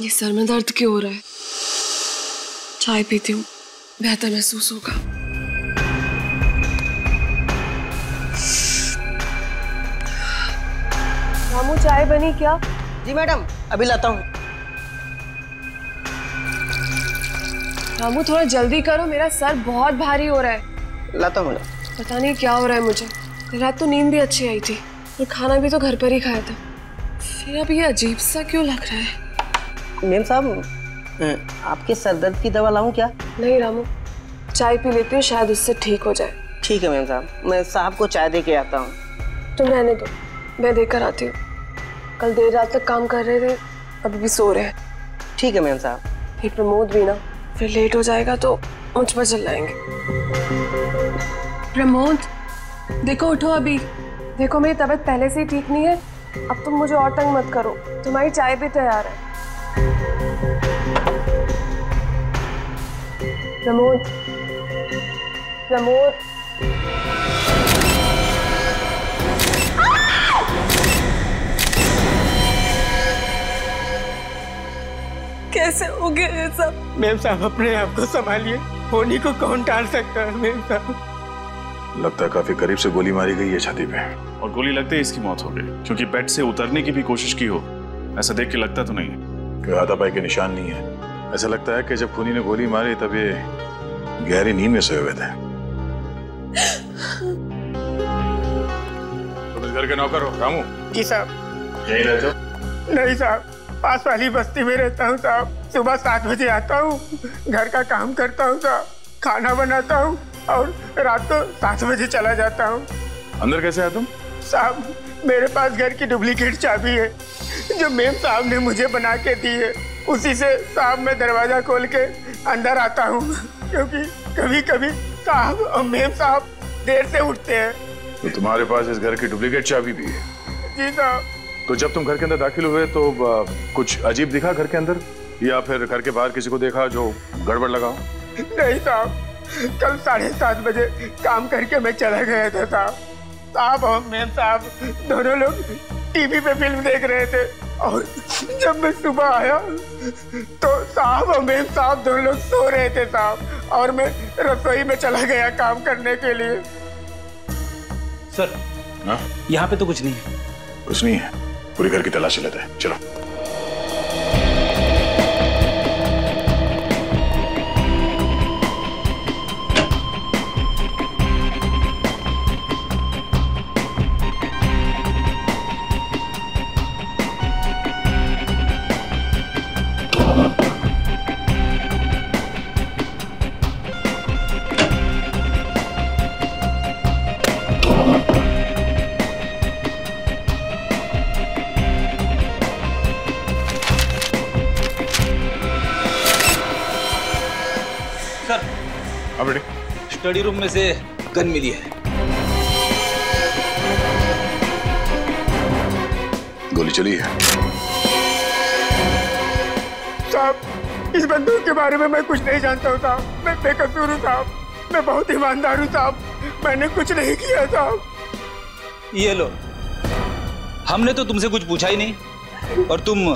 ये सर में दर्द क्यों हो रहा है? चाय पीती हूँ, बेहतर महसूस होगा। रामू चाय बनी क्या? जी मैडम, अभी लाता हूँ। रामू थोड़ा जल्दी करो, मेरा सर बहुत भारी हो रहा है। लाता हूँ मैडम। पता नहीं क्या हो रहा है मुझे। रात तो नींद भी अच्छी आई थी और खाना भी तो घर पर ही खाया था, फिर अब ये अजीब सा क्यों लग रहा है? मेम साहब, आपके सर दर्द की दवा लाऊं क्या? नहीं रामू, चाय पी लेती हूँ, शायद उससे ठीक हो जाए। ठीक है मेम साहब, मैं साहब को चाय दे के आता हूँ। तुम रहने दो, मैं देकर आती हूँ। कल देर रात तक काम कर रहे थे, अभी भी सो रहे हैं। ठीक है मेम साहब। फिर प्रमोद भी ना, फिर लेट हो जाएगा तो मुझ पर चिल्लाएंगे। प्रमोद देखो, उठो अभी। देखो मेरी तबीयत पहले से ही ठीक नहीं है, अब तुम मुझे और तंग मत करो। तुम्हारी चाय भी तैयार है। प्रमोद, प्रमोद। कैसे हो गया ये सब? मेम साहब अपने आप को संभालिए, होनी को कौन टाल सकता है मेम साहब। लगता है काफी करीब से गोली मारी गई है छाती पे, और गोली लगते ही इसकी मौत हो गई, क्योंकि बेड से उतरने की भी कोशिश की हो, ऐसा देख के लगता तो नहीं है। कोई हाथापाई के निशान नहीं है। ऐसा लगता है कि जब खूनी ने गोली मारी तब ये गहरी नींद में सोए हुए थे। तुम इस घर के नौकर हो रामू? जी साहब। यहीं रहते हो? नहीं साहब, पास वाली बस्ती में रहता हूँ साहब। सुबह 7 बजे आता हूँ, घर का काम करता हूँ साहब, खाना बनाता हूँ और रात को 7 बजे चला जाता हूँ। अंदर कैसे आया तुम? साहब मेरे पास घर की डुप्लीकेट चाबी है जो मेम साहब ने मुझे बना के दी है, उसी से साहब मैं दरवाजा खोल के अंदर आता हूँ, क्योंकि कभी कभी साहब और मेम साहब देर से उठते हैं। तो तुम्हारे पास इस घर की डुप्लीकेट चाबी भी है? जी साहब। तो जब तुम घर के अंदर दाखिल हुए तो कुछ अजीब दिखा घर के अंदर, या फिर घर के बाहर किसी को देखा जो गड़बड़ लगा? नहीं साहब, कल 7:30 बजे काम करके मैं चला गया था साहब। साहब और मेम साहब दोनों लोग टीवी पे फिल्म देख रहे थे, और जब मैं सुबह आया तो साहब और मेम साहब दोनों लोग सो रहे थे साहब, और मैं रसोई में चला गया काम करने के लिए। सर यहाँ पे तो कुछ नहीं है। कुछ नहीं है? पूरी घर की तलाशी लेते हैं, चलो। स्टडी रूम में से गन मिली है। गोली चली है? साहब इस बंदूक के बारे में मैं कुछ नहीं जानता हूँ साहब, मैं बेकसूर हूँ साहब, मैं बहुत ईमानदार हूँ साहब, मैंने कुछ नहीं किया साहब। ये लो, हमने तो तुमसे कुछ पूछा ही नहीं और तुम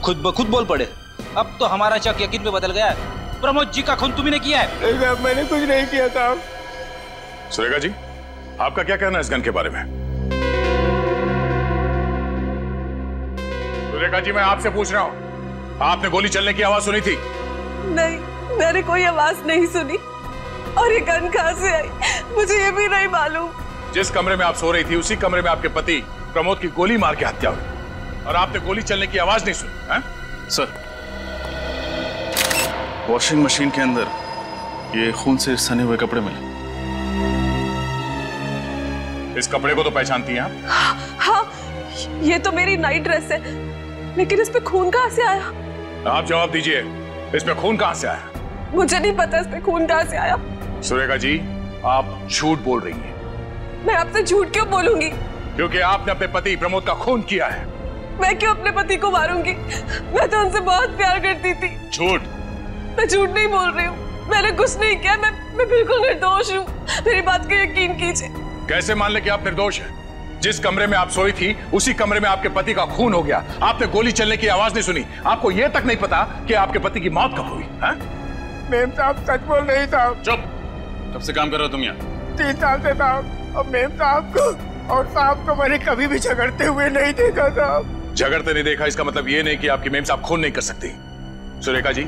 खुद ब खुद बोल पड़े। अब तो हमारा शक यकीन में बदल गया है। प्रमोद जी का खून तुम्ही ने किया है। नहीं साहब, मैंने कुछ नहीं किया साहब। सुरेखा जी, आपका क्या कहना है इस गन के बारे में? सुरेखा जी, मैं आपसे पूछ रहा हूँ, आपने गोली चलने की आवाज सुनी थी? नहीं, मैंने कोई आवाज नहीं सुनी। और ये गन कहाँ से आई मुझे ये भी नहीं मालूम। जिस कमरे में आप सो रही थी उसी कमरे में आपके पति प्रमोद की गोली मार के हत्या हुई, और आपने गोली चलने की आवाज नहीं सुनी है? सर, वॉशिंग मशीन के अंदर ये खून से सने हुए कपड़े मिले। इस कपड़े को तो पहचानती हैं आप? हाँ, ये तो मेरी नाइट ड्रेस है, लेकिन इस पे खून कहाँ से आया? आप जवाब दीजिए, इस पे खून कहाँ से आया? मुझे नहीं पता इस पे खून कहाँ से आया। सुरेखा जी, आप झूठ बोल रही हैं। मैं आपसे झूठ क्यों बोलूंगी? क्योंकि आपने अपने पति प्रमोद का खून किया है। मैं क्यों अपने पति को मारूंगी? मैं तो उनसे बहुत प्यार करती थी। झूठ। मैं झूठ नहीं बोल रही हूँ, मैंने कुछ नहीं किया, मैं बिल्कुल निर्दोष हूँ। मेरी बात को यकीन कीजिए। कैसे मान ले कि आप निर्दोष हैं? जिस कमरे में आप सोई थी उसी कमरे में आपके पति का खून हो गया। आपने गोली चलने की आवाज नहीं सुनी। आपको यह तक नहीं पता कि आपके पति की मौत कब हुई है? मेम साहब सच बोल रही साहब। चुप। कब से काम कर रहे हो तुम यहाँ? 3 साल से साहब। और मेम साहब को और साहब को मैंने कभी भी झगड़ते हुए नहीं देखा साहब। झगड़ते नहीं देखा इसका मतलब ये नहीं कि आपकी मेम साहब खून नहीं कर सकती। सुरेखा जी,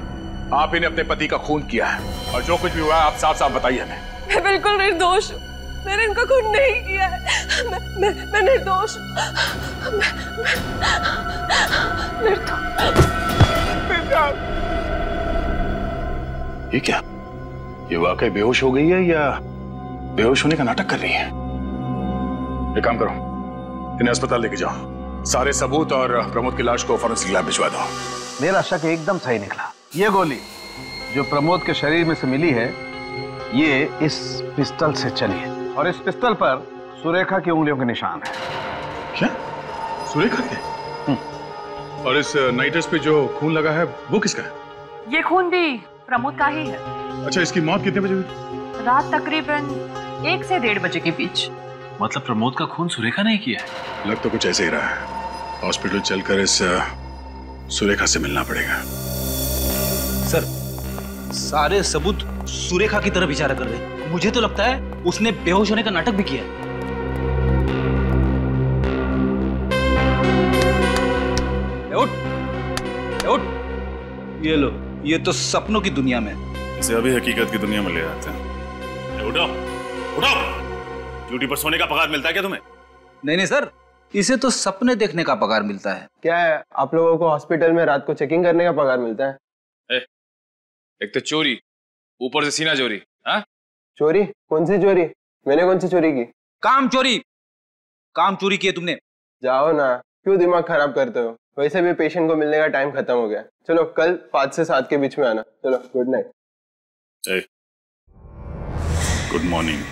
आप इन्हें अपने पति का खून किया है और जो कुछ भी हुआ है आप साफ साफ बताइए हमें। मैं बिल्कुल निर्दोष हूँ। मैंने इनका खून नहीं किया है। मैं निर्दोष हूँ। ये क्या? ये वाकई बेहोश हो गई है या बेहोश होने का नाटक कर रही है? एक काम करो, इन्हें अस्पताल लेके जाओ। सारे सबूत और प्रमोद की लाश को फॉरेंसिक लैब भिजवा दो। मेरा शक एकदम सही निकला। ये गोली जो प्रमोद के शरीर में से मिली है, ये इस पिस्टल से चली है और इस पिस्टल पर सुरेखा की उंगलियों के निशान है। क्या? सुरेखा के? और इस नाइटर्स पे जो खून लगा है वो किसका है? ये खून भी प्रमोद का ही है। अच्छा, इसकी मौत कितने बजे हुई? रात तकरीबन 1 से 1:30 बजे के बीच। मतलब प्रमोद का खून सुरेखा ने किया है? लग तो कुछ ऐसे ही रहा है। हॉस्पिटल चलकर इस सुरेखा से मिलना पड़ेगा। सर, सारे सबूत सुरेखा की तरफ इशारा कर रहे हैं। मुझे तो लगता है उसने बेहोश होने का नाटक भी किया है। उठ, ये लो, ये तो सपनों की दुनिया में। इसे अभी हकीकत की दुनिया में ले जाते हैं। उठो, उठो। ड्यूटी पर सोने का पगार मिलता है क्या तुम्हें? नहीं सर, इसे तो सपने देखने का पगार मिलता है। क्या है, आप लोगों को हॉस्पिटल में रात को चेकिंग करने का पगार मिलता है? एक तो चोरी, ऊपर से सीना चोरी। हाँ? चोरी? कौन सी चोरी? मैंने कौन सी चोरी की? काम चोरी की है तुमने। जाओ ना, क्यों दिमाग खराब करते हो? वैसे भी पेशेंट को मिलने का टाइम खत्म हो गया। चलो कल 5 से 7 के बीच में आना। चलो, good night. Good morning.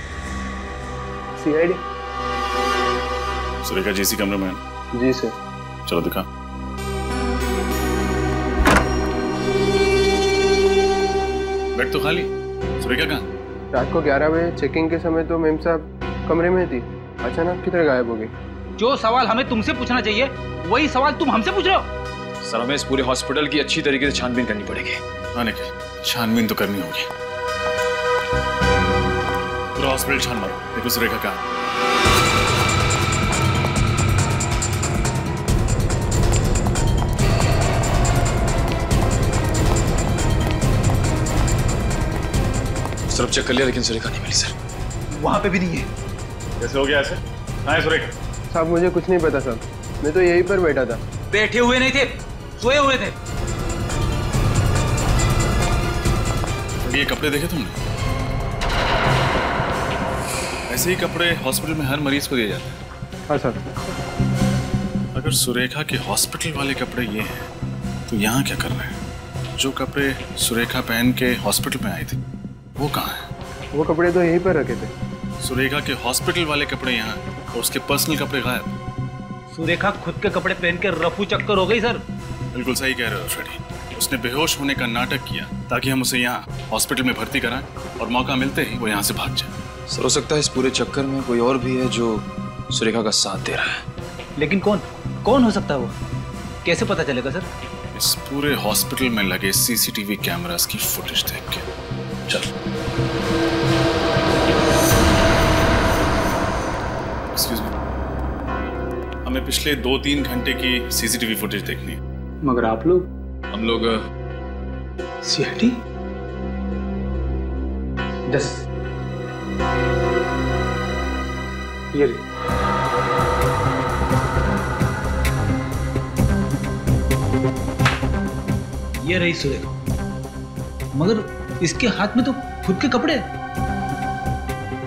CID Surekha ji इसी कमरे में है? जी सर। चलो दिखा। बेड तो खाली, सुरेखा कहाँ? रात को 11 बजे चेकिंग के समय तो मेम साहब कमरे में थी, अचानक किधर गायब हो गई? जो सवाल हमें तुमसे पूछना चाहिए वही सवाल तुम हमसे पूछ रहे हो। सर, हमें इस पूरे हॉस्पिटल की अच्छी तरीके से छानबीन करनी पड़ेगी। हाँ निखिल, छानबीन तो करनी होगी। पूरा हॉस्पिटल छान मारो, देखो सुरेखा कहाँ। सब चेक कर लिया लेकिन सुरेखा नहीं मिली सर। वहां पे भी नहीं है। कैसे हो गया ऐसे? कहाँ है सुरेखा? साहब मुझे कुछ नहीं पता साहब, मैं तो यहीं पर बैठा था। बैठे हुए नहीं थे, सोए हुए थे। ये कपड़े देखे तुमने? ऐसे ही कपड़े हॉस्पिटल में हर मरीज को दिए जाते हैं। हाँ सर। अगर सुरेखा के हॉस्पिटल वाले कपड़े ये हैं तो यहाँ क्या कर रहे हैं? जो कपड़े सुरेखा पहन के हॉस्पिटल में आई थी वो कहाँ है? वो कपड़े तो यहीं पर रखे थे। सुरेखा के हॉस्पिटल वाले कपड़े यहाँ और उसके पर्सनल कपड़े गायब। सुरेखा खुद के कपड़े पहन के रफू चक्कर हो गई सर। बिल्कुल सही कह रहे हो फ्रेडी। उसने बेहोश होने का नाटक किया ताकि हम उसे यहाँ हॉस्पिटल में भर्ती कराएं और मौका मिलते ही वो यहाँ से भाग जाए। सर, हो सकता है इस पूरे चक्कर में कोई और भी है जो सुरेखा का साथ दे रहा है। लेकिन कौन हो सकता है वो? कैसे पता चलेगा सर? इस पूरे हॉस्पिटल में लगे सीसीटीवी कैमरास की फुटेज देख के। चल। एक्सक्यूज मी, हमें पिछले 2-3 घंटे की सीसीटीवी फुटेज देखनी है। मगर आप लोग? हम लोग सीआईडी? ये रही सुरेखा, मगर इसके हाथ में तो खुद के कपड़े।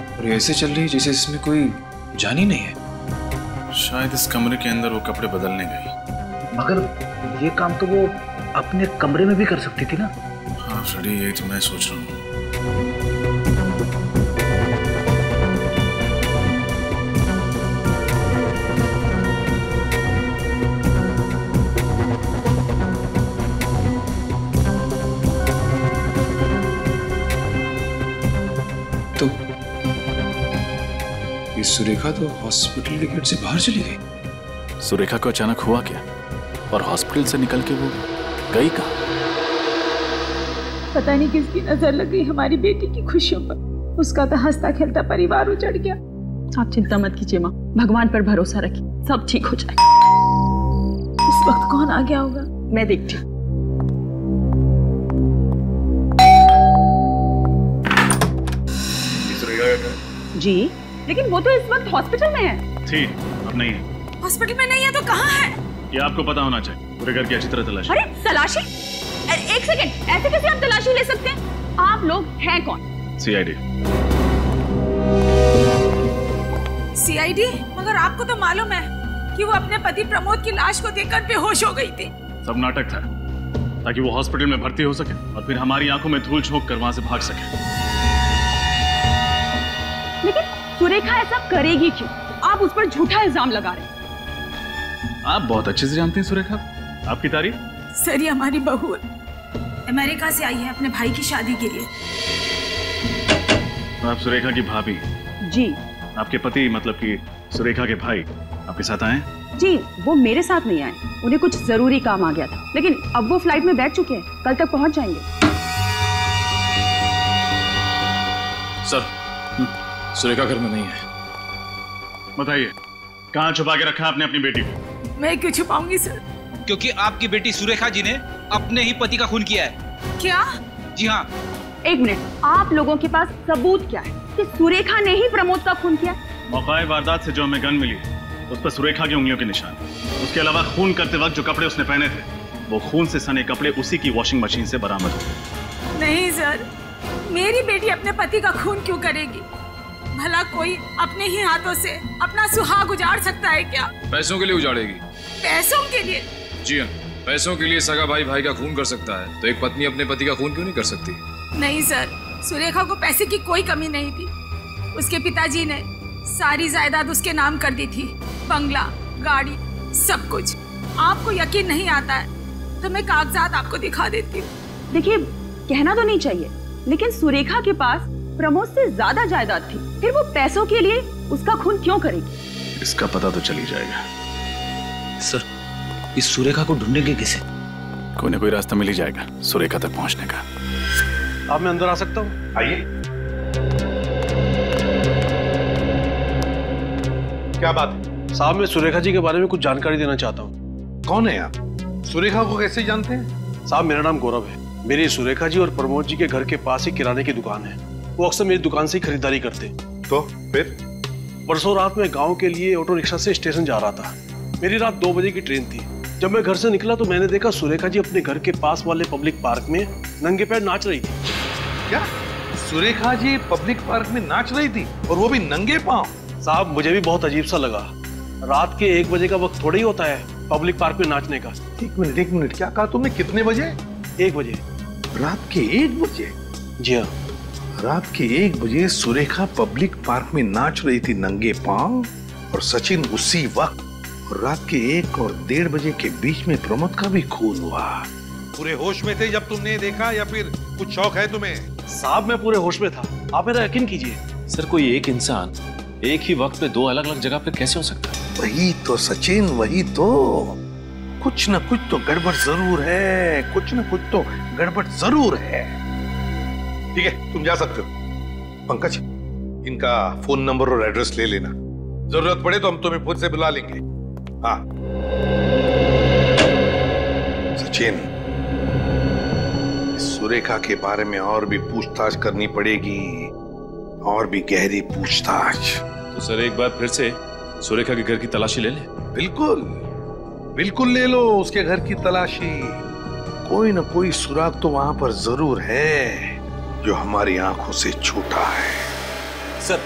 और ऐसे चल रही जैसे इसमें कोई जान ही नहीं है। शायद इस कमरे के अंदर वो कपड़े बदलने गई। मगर ये काम तो वो अपने कमरे में भी कर सकती थी ना। हाँ फ्रेडी, यही तो मैं सोच रहा हूँ। सुरेखा तो हॉस्पिटल के गेट से बाहर चली गई। सुरेखा को अचानक हुआ क्या और हॉस्पिटल से निकल के वो गई कहाँ? पता नहीं किसकी नजर लग गई हमारी बेटी की खुशियों पर। उसका तो हंसता खेलता परिवार उजड़ गया। आप चिंता मत कीजिए माँ, भगवान पर भरोसा रखिए, सब ठीक हो जाएगा। इस वक्त कौन आ गया होगा, मैं देखती हूँ। जी, लेकिन वो तो इस वक्त हॉस्पिटल में है। थी, अब नहीं है। हॉस्पिटल में नहीं है तो कहाँ है? ये आपको पता होना चाहिए। पूरे घर की अच्छी तरह तलाशी। अरे तलाशी? एक सेकंड, ऐसे कैसे हम तलाशी ले सकते हैं? आप लोग हैं कौन? CID। CID? मगर आपको तो मालूम है कि वो अपने पति प्रमोद की लाश को देखकर बेहोश हो गई थी। सब नाटक था ताकि वो हॉस्पिटल में भर्ती हो सके और फिर हमारी आंखों में धूल झोंक कर वहां से भाग सके। लेकिन सुरेखा ऐसा करेगी क्यों? आप उस पर झूठा इल्जाम लगा रहे हैं। आप बहुत अच्छे से जानते हैं सुरेखा, आपकी तारीफ। सर, ये हमारी बहू है, अमेरिका से आई है अपने भाई की शादी के लिए। आप सुरेखा की भाभी? जी। आपके पति मतलब कि सुरेखा के भाई आपके साथ आए? जी, वो मेरे साथ नहीं आए, उन्हें कुछ जरूरी काम आ गया था, लेकिन अब वो फ्लाइट में बैठ चुके हैं, कल तक पहुंच जाएंगे। सर, सुरेखा घर में नहीं है। बताइए, कहाँ छुपा के रखा आपने अपनी बेटी को? मैं क्यों छुपाऊंगी सर? क्योंकि आपकी बेटी सुरेखा जी ने अपने ही पति का खून किया है। क्या? जी हाँ। एक मिनट, आप लोगों के पास सबूत क्या है कि सुरेखा ने ही प्रमोद का खून किया? मौकाए वारदात से जो हमें गन मिली उस पर सुरेखा की उंगलियों के निशान। उसके अलावा खून करते वक्त जो कपड़े उसने पहने थे वो खून से सने कपड़े उसी की वॉशिंग मशीन से बरामद हुए। नहीं सर, मेरी बेटी अपने पति का खून क्यों करेगी? भला कोई अपने ही हाथों से अपना सुहाग उजाड़ सकता है क्या? पैसों के लिए उजाड़ेगी। पैसों के लिए? जी हाँ, पैसों के लिए सगा भाई भाई का खून कर सकता है, तो एक पत्नी अपने पति का खून क्यों नहीं कर सकती? नहीं सर, सुरेखा को पैसे की कोई कमी नहीं थी। उसके पिताजी ने सारी जायदाद उसके नाम कर दी थी, बंगला, गाड़ी, सब कुछ। आपको यकीन नहीं आता है तो मैं कागजात आपको दिखा देती हूँ। देखिए, कहना तो नहीं चाहिए, लेकिन सुरेखा के पास प्रमोद से ज्यादा जायदाद थी, फिर वो पैसों के लिए उसका खून क्यों करेगी? इसका पता तो चल ही जाएगा। सर, इस सुरेखा को ढूंढेंगे कैसे? कोई ना कोई रास्ता मिल ही जाएगा सुरेखा तक पहुंचने का। अब मैं अंदर आ सकता हूँ? आइए। क्या बात है? साहब, मैं सुरेखा जी के बारे में कुछ जानकारी देना चाहता हूँ। कौन है आप? सुरेखा को कैसे जानते हैं? साहब, मेरा नाम गौरव है। मेरी सुरेखा जी और प्रमोद जी के घर के पास ही किराने की दुकान है। वो अक्सर मेरी दुकान से ही खरीदारी करते। तो फिर? परसों रात में गांव के लिए ऑटो रिक्शा से स्टेशन जा रहा था। मेरी रात 2 बजे की ट्रेन थी। जब मैं घर से निकला तो मैंने देखा सुरेखा जी अपने घर के पास वाले पब्लिक पार्क में नंगे पैर नाच रही थी। क्या? सुरेखा जी पब्लिक पार्क में नाच रही थी और वो भी नंगे पांव? साहब, मुझे भी बहुत अजीब सा लगा। रात के 1 बजे का वक्त थोड़ा ही होता है पब्लिक पार्क में नाचने का। एक मिनट, क्या कहा तुमने? कितने बजे? 1 बजे। रात के 1 बजे? जी हाँ। रात के 1 बजे सुरेखा पब्लिक पार्क में नाच रही थी नंगे पांव, और सचिन उसी वक्त। और रात के 1 और 1:30 बजे के बीच में प्रमोद का भी खून हुआ। पूरे होश में थे जब तुमने देखा, या फिर कुछ शौक है तुम्हें? साहब, मैं पूरे होश में था, आप मेरा यकीन कीजिए। सर, कोई एक इंसान एक ही वक्त पे 2 अलग अलग जगह पे कैसे हो सकता है? वही तो सचिन, वही तो। कुछ ना कुछ तो गड़बड़ जरूर है, कुछ ना कुछ तो गड़बड़ जरूर है। ठीक है, तुम जा सकते हो। पंकज, इनका फोन नंबर और एड्रेस ले लेना, जरूरत पड़े तो हम तुम्हें खुद से बुला लेंगे। हाँ सचिन, सुरेखा के बारे में और भी पूछताछ करनी पड़ेगी, और भी गहरी पूछताछ। तो सर, एक बार फिर से सुरेखा के घर की तलाशी ले लें? बिल्कुल बिल्कुल ले लो उसके घर की तलाशी। कोई ना कोई सुराग तो वहां पर जरूर है जो हमारी आंखों से छूटा है। सर,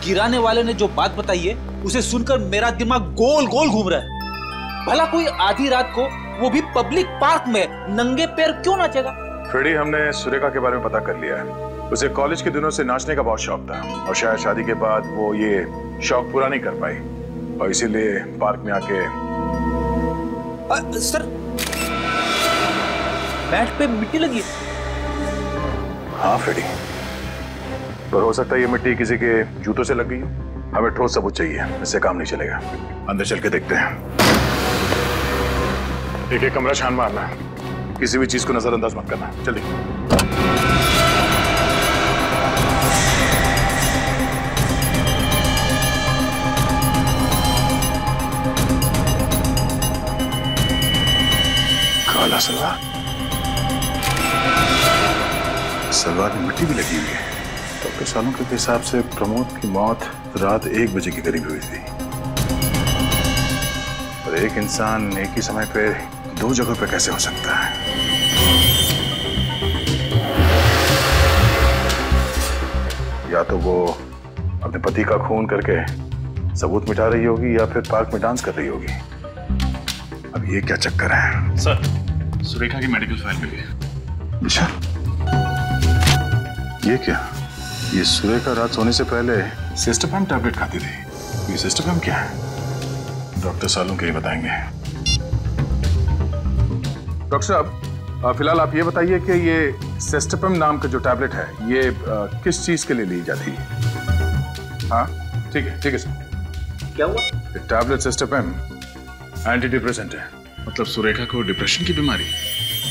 किराने वाले ने जो बात बताई है उसे सुनकर मेरा दिमाग गोल गोल घूम रहा है। भला कोई आधी रात को, वो भी पब्लिक पार्क में, नंगे पैर क्यों नाचेगा? फ्रेडी, हमने सुरेखा के बारे में पता कर लिया है। उसे कॉलेज के दिनों से नाचने का बहुत शौक था, और शायद शादी के बाद वो ये शौक पूरा नहीं कर पाई, और इसीलिए पार्क में आके सर, बैट पे मिट्टी लगी। हाँ फ्रेडी, पर हो सकता है ये मिट्टी किसी के जूतों से लग गई हो। हमें ठोस सबूत चाहिए, इससे काम नहीं चलेगा। अंदर चल के देखते हैं। एक एक कमरा छान मारना, किसी भी चीज को नजरअंदाज मत करना। जल्दी। काला सलवार, सलवार में मिट्टी भी लगी हुई है। डॉक्टर सालुंके के हिसाब से प्रमोद की मौत रात 1 बजे के करीब हुई थी। और एक इंसान एक ही समय पे 2 जगहों पे कैसे हो सकता है? या तो वो अपने पति का खून करके सबूत मिटा रही होगी या फिर पार्क में डांस कर रही होगी। अब ये क्या चक्कर है? सर, सुरेखा की मेडिकल फाइल मिली है। अच्छा, ये क्या? ये सुरेखा रात सोने से पहले सिस्टोपैम टैबलेट खाती थी। ये सिस्टोपैम क्या है? डॉक्टर सालुंके ही बताएंगे। डॉक्टर साहब, फिलहाल आप ये बताइए कि ये सिस्टोपैम नाम का जो टैबलेट है ये किस चीज के लिए ली जाती है? हाँ ठीक है सर। क्या हुआ? ये टैबलेट सिस्टोपैम एंटी डिप्रेसेंट है। मतलब सुरेखा को डिप्रेशन की बीमारी?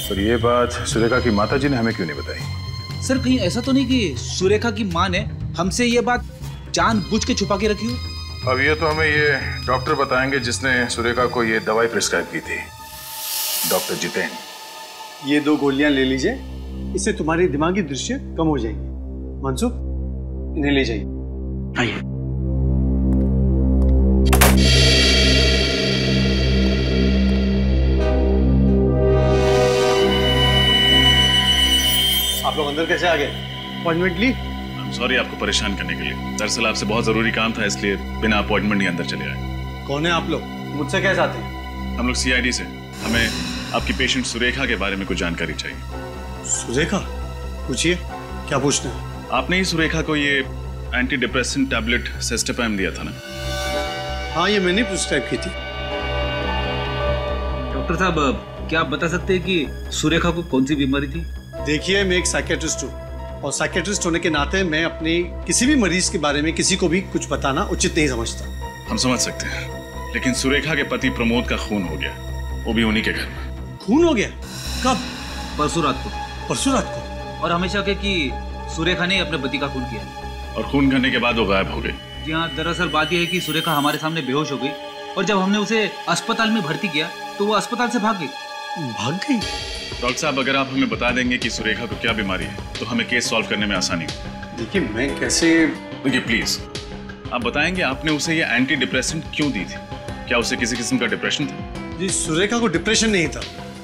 पर ये बात सुरेखा की माताजी ने हमें क्यों नहीं बताई? सर कहीं ऐसा तो नहीं कि सुरेखा की माँ ने हमसे ये बात जानबूझ के छुपा के रखी हो? अब ये तो हमें ये डॉक्टर बताएंगे जिसने सुरेखा को ये दवाई प्रिस्क्राइब की थी, डॉक्टर जितेन। ये 2 गोलियां ले लीजिए, इससे तुम्हारी दिमागी दृश्य कम हो जाएगी। मनसुख, इन्हें ले जाइए। आइए। आप लोग अंदर कैसे आ गए? अपॉइंटमेंट ली? सॉरी आपको परेशान करने के लिए। दरअसल आपसे बहुत जरूरी काम था, इसलिए बिना अपॉइंटमेंट ही अंदर चले आए। कौन है आप लोग? मुझसे क्या चाहते हैं? हम लोग CID से। हमें आपकी पेशेंट सुरेखा के बारे में कुछ जानकारी चाहिए। सुरेखा? पूछिए, क्या पूछना है? आपने ही सुरेखा को ये एंटी डिप्रेसेंट टैबलेट सिस्टोपैम दिया था ना? हाँ, ये मैंने प्रिस्क्राइब की थी। डॉक्टर साहब, क्या आप बता सकते हैं कि सुरेखा को कौन सी बीमारी थी? देखिए, मैं एक साइकियाट्रिस्ट हूँ और साइकियाट्रिस्ट होने के नाते मैं अपने किसी भी मरीज के बारे में किसी को भी कुछ बताना उचित नहीं समझता। हम समझ सकते हैं, लेकिन सुरेखा के पति प्रमोद का खून हो गया, वो भी उन्हीं के घर में। खून हो गया? कब? परसों रात को। परसों रात को? और हमेशा के कि सुरेखा ने अपने पति का खून किया। और खून करने के बाद वो गायब हो गई। जी हाँ, दरअसल बात यह है कि सुरेखा हमारे सामने बेहोश हो गई और जब हमने उसे अस्पताल में भर्ती किया तो वो अस्पताल से भाग गई। भाग गई? डॉक्टर साहब, अगर आप हमें बता देंगे कि सुरेखा को क्या बीमारी है तो हमें केस सॉल्व करने में आसानी होगी। देखिए, मैं कैसे? देखिए प्लीज, आप बताएंगे आपने उसे ये एंटी डिप्रेसेंट क्यों दी थी? क्या उसे किसी किस्म का डिप्रेशन था? जी, सुरेखा को डिप्रेशन नहीं था।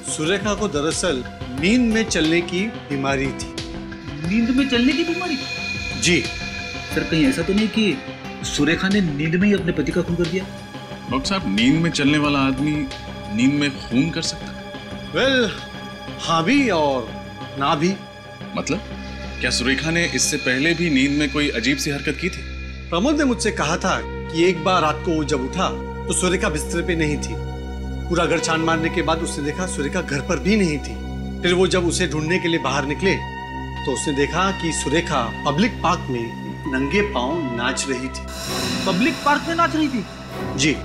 सुरेखा को दरअसल नींद में चलने की बीमारी थी। नींद में चलने की बीमारी? जी। सर कहीं ऐसा तो नहीं कि सुरेखा ने नींद में ही अपने पति का खून कर दिया? डॉक्टर साहब, नींद में चलने वाला आदमी नींद में खून कर सकता है? वेल, हाँ भी और ना भी। मतलब क्या सुरेखा ने इससे पहले भी नींद में कोई अजीब सी हरकत की थी? प्रमोद ने मुझसे कहा था कि एक बार रात को वो जब उठा तो सुरेखा बिस्तर पे नहीं थी। पूरा घर छान मारने के बाद उसने देखा सुरेखा घर पर भी नहीं थी। फिर वो जब उसे ढूंढने के लिए बाहर निकले तो उसने देखा कि सुरेखा पब्लिक पार्क में नंगे पांव नाच रही थी। पब्लिक पार्क में नाच रही थी? जी।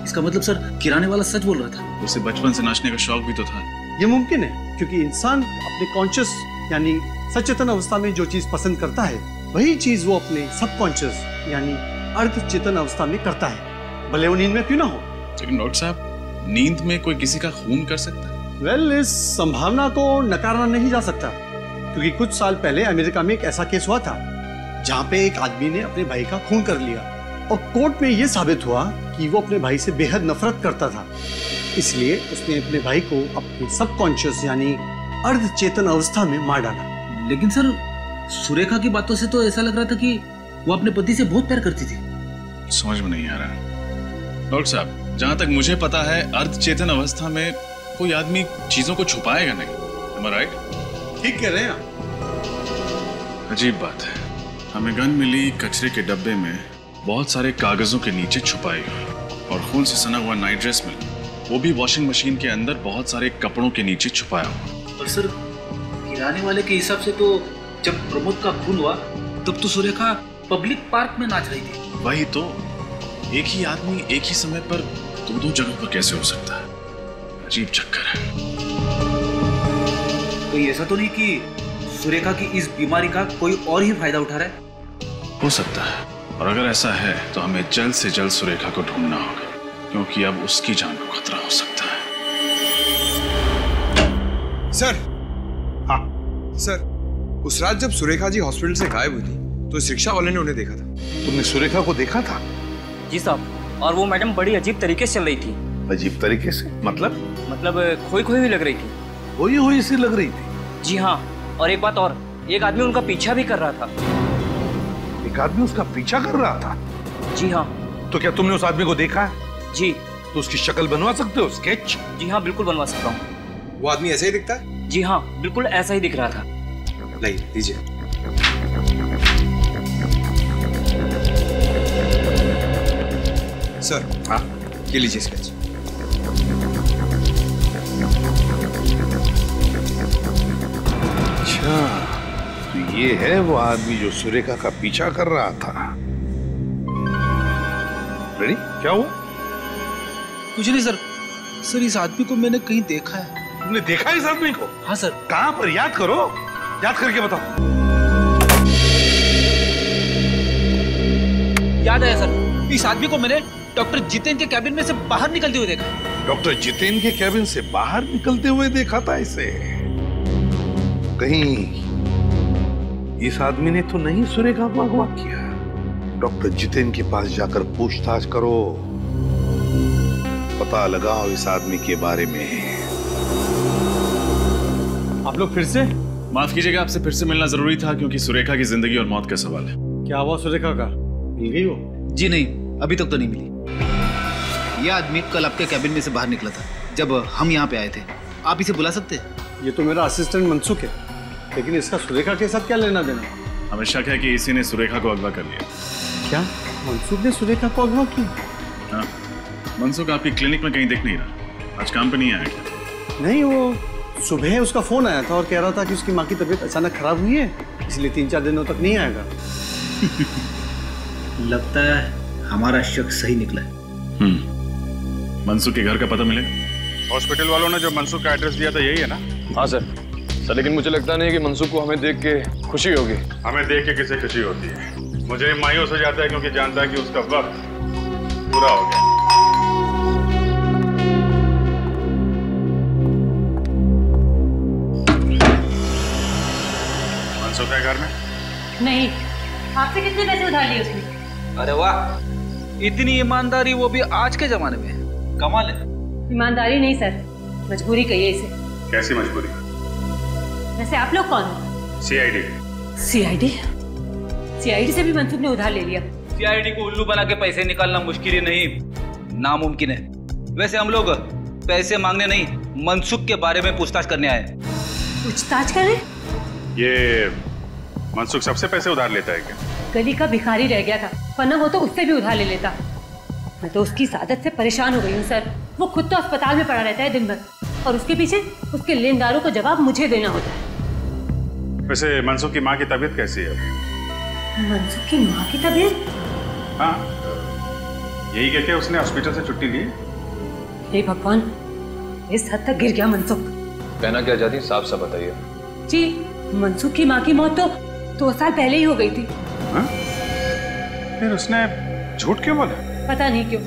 इसका मतलब सर किराने वाला सच बोल रहा था। उसे बचपन से नाचने का शौक भी तो था। ये मुमकिन है क्योंकि इंसान अपने कॉन्शियस यानी सचेतन अवस्था में जो चीज पसंद करता है वही चीज वो अपने सबकॉन्शियस यानी अर्ध चेतन अवस्था में करता है, भले वो नींद में क्यों ना हो। लेकिन डॉक्टर साहब, नींद में कोई किसी का खून कर सकता है? वेल, इस संभावना को नकारना नहीं जा सकता क्योंकि कुछ साल पहले अमेरिका में एक ऐसा केस हुआ था जहाँ पे एक आदमी ने अपने भाई का खून कर लिया और कोर्ट में यह साबित हुआ कि वो अपने भाई से बेहद नफरत करता था, इसलिए उसने अपने भाई को अपने सबकॉन्शियस यानी अर्ध चेतन अवस्था में मार डाला। लेकिन सर सुरेखा की बातों से तो ऐसा लग रहा था कि वो अपने पति से बहुत प्यार करती थी। समझ में नहीं आ रहा डॉक्टर साहब। जहां तक मुझे पता है अर्ध चेतन अवस्था में कोई आदमी चीजों को छुपाएगा नहीं। Am I right? ठीक कह रहे हैं आप। अजीब बात है, हमें गन मिली कचरे के डब्बे में बहुत सारे कागजों के नीचे छुपाई हुई और खून से सना हुआ नाइट ड्रेस मिला, वो भी वॉशिंग मशीन के अंदर बहुत सारे कपड़ों के नीचे छुपाया हुआ। और सर किराने वाले के हिसाब से तो जब प्रमोद का खून हुआ तब तो सुरेखा पब्लिक पार्क में नाच रही थी। वही तो, एक ही आदमी एक ही समय पर दो जगहों पर कैसे हो सकता है? अजीब चक्कर है। कोई ऐसा तो नहीं कि सुरेखा की इस बीमारी का कोई और ही फायदा उठा रहा है? हो सकता है, और अगर ऐसा है तो हमें जल्द से जल्द सुरेखा को ढूंढना होगा, क्योंकि अब उसकी जान को खतरा हो सकता है। सर, हाँ सर, उस रात जब सुरेखा जी हॉस्पिटल से गायब हुई थी तो इस रिक्शा वाले ने उन्हें देखा था। तुमने सुरेखा को देखा था? जी साहब, और वो मैडम बड़ी अजीब तरीके से चल रही थी। अजीब तरीके से मतलब खोई खोई भी लग रही थी। खोई हुई सी लग रही थी? जी हाँ, और एक बात और, एक आदमी उनका पीछा भी कर रहा था। एक आदमी उसका पीछा कर रहा था? जी हाँ। तो क्या तुमने उस आदमी को देखा है? जी। तो उसकी शक्ल बनवा सकते हो, स्केच? जी हाँ, बिल्कुल बनवा सकता हूँ। वो आदमी ऐसे ही दिखता है? जी हाँ, बिल्कुल ऐसा ही दिख रहा था। लाइए, दीजिए। सर, हाँ, ये लीजिए स्केच। अच्छा, तो ये है वो आदमी जो सुरेखा का पीछा कर रहा था। रेडी? क्या हुआ? कुछ नहीं सर। सर, इस आदमी को मैंने कहीं देखा है। तुमने देखा इस आदमी को? हाँ सर। कहाँ पर? याद करो, याद करके बताओ। याद आया सर, इस आदमी को मैंने डॉक्टर जितेन के कैबिन में से बाहर निकलते हुए देखा। डॉक्टर जितेन के कैबिन से बाहर निकलते हुए देखा था इसे? कहीं इस आदमी ने तो नहीं सुरेखा को अगवा किया? डॉक्टर जितेन के पास जाकर पूछताछ करो, पता लगाओ इस आदमी के बारे में। आप लोग फिर से? माफ कीजिएगा, आपसे फिर से मिलना जरूरी था, क्योंकि सुरेखा की जिंदगी और मौत का सवाल है। क्या हुआ सुरेखा का? मिल गई वो? जी नहीं, अभी तक तो नहीं मिली। यह आदमी कल आपके कैबिन में से बाहर निकला था जब हम यहाँ पे आए थे। आप इसे बुला सकते हैं? ये तो मेरा असिस्टेंट मनसुख है, लेकिन इसका सुरेखा के साथ क्या लेना देना? हमें शक है कि इसी ने सुरेखा को अगवा कर लिया। क्या मनसुख ने सुरेखा को अगवा किया? हाँ, मनसुख आपकी क्लिनिक में कहीं दिख नहीं रहा। आज काम पे नहीं आया क्या? नहीं, वो सुबह उसका फोन आया था और कह रहा था कि उसकी माँ की तबीयत अचानक खराब हुई है, इसलिए 3-4 दिनों तक नहीं आएगा। लगता है हमारा शक सही निकला है। मनसुख के घर का पता मिलेगा? हॉस्पिटल वालों ने जो मनसुख का एड्रेस दिया था यही है ना? हाँ सर, लेकिन मुझे लगता नहीं कि मनसुख को हमें देख के खुशी होगी। हमें देख के किसे खुशी होती है? मुझे मायूस हो जाता है, क्योंकि जानता है कि उसका वक्त पूरा हो गया। मनसुख है घर में? नहीं। आपसे कितने पैसे उधार लिए उसने? अरे वाह, इतनी ईमानदारी, वो भी आज के जमाने में। कमाल है। ईमानदारी नहीं सर, मजबूरी कहिए इसे। कैसी मजबूरी? वैसे आप लोग कौन हो? सीआईडी। सीआईडी? सीआईडी से भी मनसुख ने उधार ले लिया। सीआईडी को उल्लू बना के पैसे निकालना मुश्किल ही नहीं, नामुमकिन है। वैसे हम लोग पैसे मांगने नहीं, मनसुख के बारे में पूछताछ करने आए। पूछताछ करें? ये मनसुख सबसे पैसे उधार लेता है क्या? गली का भिखारी रह गया था, वरना वो तो उससे भी उधार ले लेता। मैं तो उसकी आदत से परेशान हो गई हूँ सर। वो खुद तो अस्पताल में पड़ा रहता है दिन भर, और उसके पीछे उसके लेनदारों को जवाब मुझे देना होता है। वैसे मनसुख की माँ की तबीयत कैसी है? मनसुख की माँ की तबीयत? हाँ, यही कहते उसने हॉस्पिटल से छुट्टी ली। हे भगवान, इस हद तक गिर गया मनसुख। कहना क्या चाहती, साफ साफ बताइए। जी, मनसुख की माँ की मौत तो 2 साल पहले ही हो गई थी। हाँ? फिर उसने झूठ क्यों बोला? पता नहीं क्यों,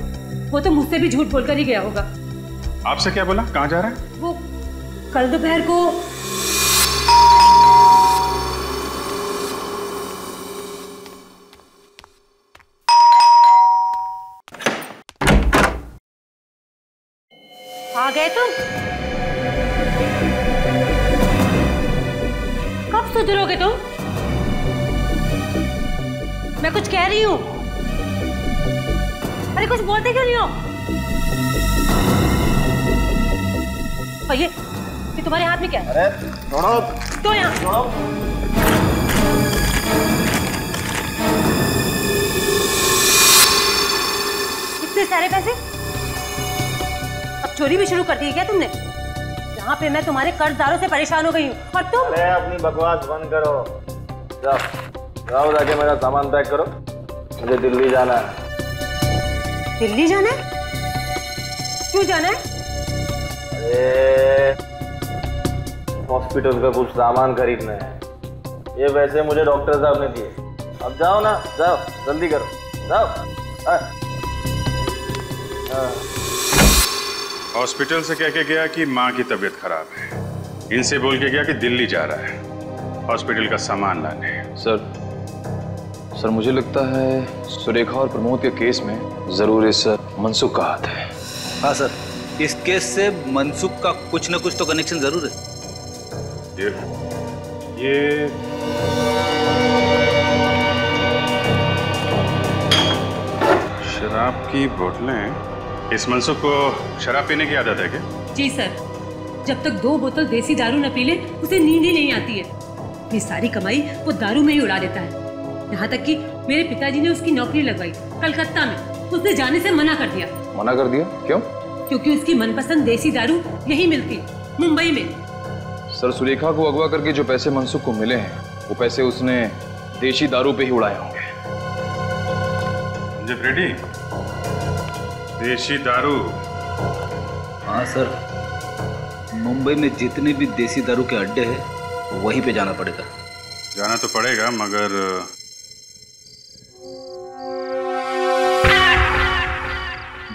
वो तो मुझसे भी झूठ बोलकर ही गया होगा। आपसे क्या बोला? कहाँ जा रहा है? वो कल दोपहर को आ गए तुम? कब सुधरोगे तुम? मैं कुछ कह रही हूँ। अरे कुछ बोलते क्यों नहीं हो? और ये तुम्हारे हाथ में क्या है? अरे छोड़ो तो यहाँ छोड़ो। इतने सारे पैसे अब चोरी भी शुरू कर दी है क्या तुमने? यहाँ पे मैं तुम्हारे कर्जदारों से परेशान हो गई हूँ और तुम। अरे अपनी बकवास बंद करो। जाओ जाके मेरा सामान पैक करो, मुझे दिल्ली जाना है। दिल्ली जाना है? क्यों जाना है? अरे हॉस्पिटल का कुछ सामान खरीदना है। ये वैसे मुझे डॉक्टर साहब ने दिए। अब जाओ ना, जाओ जल्दी करो, जाओ। हॉस्पिटल से कह के गया कि माँ की तबीयत खराब है, इनसे बोल के गया कि दिल्ली जा रहा है हॉस्पिटल का सामान लाने। सर मुझे लगता है सुरेखा और प्रमोद के केस में जरूर इस मनसुख का हाथ है। हाँ सर, इस केस से मनसुख का कुछ न कुछ तो कनेक्शन जरूर है। ये शराब की बोतलें, इस मनसुख को शराब पीने की आदत है क्या? जी सर, जब तक 2 बोतल देसी दारू न पी ले उसे नींद ही नहीं आती है। ये सारी कमाई वो दारू में ही उड़ा देता है। यहाँ तक कि मेरे पिताजी ने उसकी नौकरी लगवाई कलकत्ता में, उसने जाने से मना कर दिया। मना कर दिया? क्यों? क्योंकि उसकी मनपसंद देसी दारू यही मिलती, मुंबई में। सर सुरेखा को अगवा करके जो पैसे मनसुख को मिले हैं वो पैसे उसने देशी दारू पे ही उड़ाए होंगे। मुझे फ्रेडी, देशी दारू? हाँ सर, मुंबई में जितने भी देसी दारू के अड्डे हैं वहीं पे जाना पड़ेगा। जाना तो पड़ेगा, मगर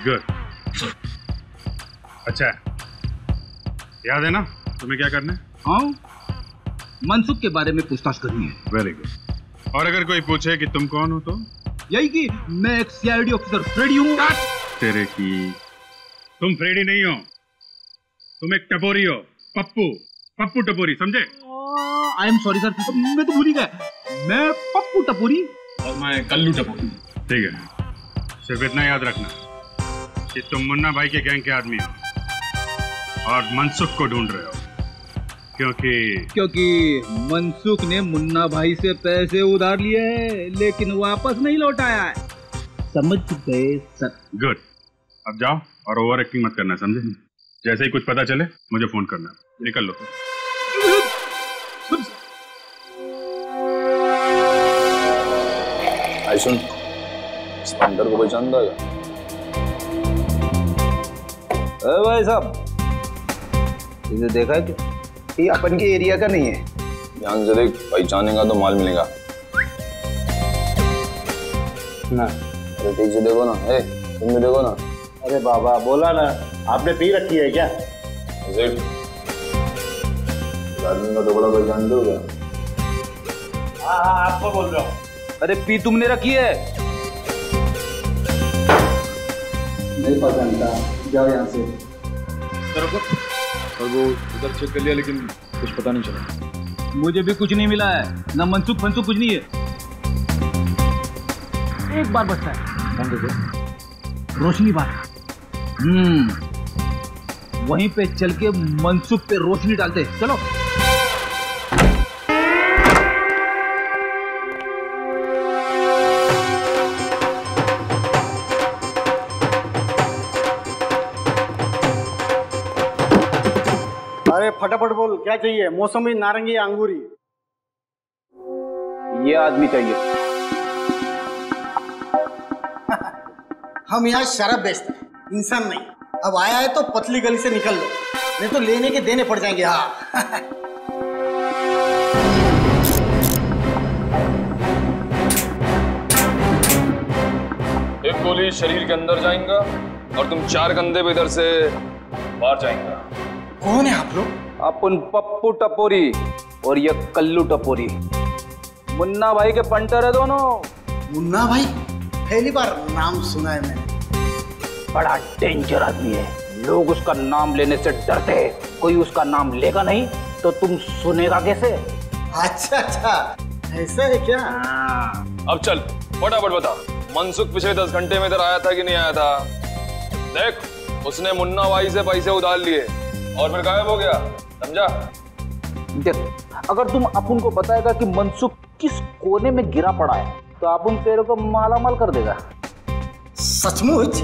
गुड। अच्छा, याद है ना तुम्हें क्या करना है? हाँ, मनसुख के बारे में पूछताछ करनी है। Very good. और अगर कोई पूछे कि तुम कौन हो तो यही कि मैं एक सीआईडी ऑफिसर फ्रेडी हूँ। तेरे की, तुम फ्रेडी नहीं हो, तुम एक टपोरी हो, पप्पू टपोरी, समझे? आई एम सॉरी सर, मैं तो भूल ही गया, मैं पप्पू टपोरी और मैं कल्लू टपोरी। ठीक है, सिर्फ इतना याद रखना कि तुम मुन्ना भाई के गैंग के आदमी हो और मनसुख को ढूंढ रहे हो, क्योंकि मनसुख ने मुन्ना भाई से पैसे उधार लिए हैं लेकिन वापस नहीं लौटाया है। समझ गए सर? गुड। अब जाओ और ओवर एक्टिंग मत करना, समझे? जैसे ही कुछ पता चले मुझे फोन करना। निकल लो। आई सुन, इस अंदर को कोई जानता है? भाई साहब, इसे देखा है क्या? ये अपन के एरिया का नहीं है। ध्यान से देख, पहचानेगा तो माल मिलेगा ना। अरे ठीक से देखो ना, तुम भी देखो ना। अरे बाबा, बोला ना, आपने पी रखी है क्या? आदमी का तो बड़ा पहचान दो क्या? हाँ, आपको बोल रहा हूँ। अरे पी तुमने रखी है? नहीं पहचानता, जाओ यहाँ से। और वो उधर चेक कर लिया लेकिन कुछ पता नहीं चला। मुझे भी कुछ नहीं मिला है, ना मनसुख फंसुख कुछ नहीं है। एक बार बचता है, रोशनी बात। वहीं पे चल के मनसुख पे रोशनी डालते। चलो। अरे फटाफट बोल, क्या चाहिए? मौसमी, नारंगी, अंगूरी? ये आदमी चाहिए। हम यहाँ शराब बेचते हैं, इंसान नहीं। अब आया है तो पतली गली से निकल लो, नहीं तो लेने के देने पड़ जाएंगे। हाँ। एक गोली शरीर के अंदर जाएगा और तुम 4 कंधे पे इधर से बाहर जाएंगे। कौन है आप लोग? अपन पप्पू टपोरी और ये कल्लू टपोरी। मुन्ना भाई के पंटर है दोनों। मुन्ना भाई? पहली बार नाम सुना है मैंने। बड़ा डेंजर आदमी है, लोग उसका नाम लेने से डरते हैं। कोई उसका नाम लेगा नहीं तो तुम सुनेगा कैसे? अच्छा, ऐसा है क्या? अब चल फटाफट बता, मनसुख पिछले 10 घंटे में इधर आया था कि नहीं आया था? देख, उसने मुन्ना भाई से पैसे उधार लिए और फिर गायब हो गया, समझा? देख, अगर तुम अपन को बताएगा कि मनसुख किस कोने में गिरा पड़ा है तो अपन तेरे को मालामाल कर देगा। सचमुच?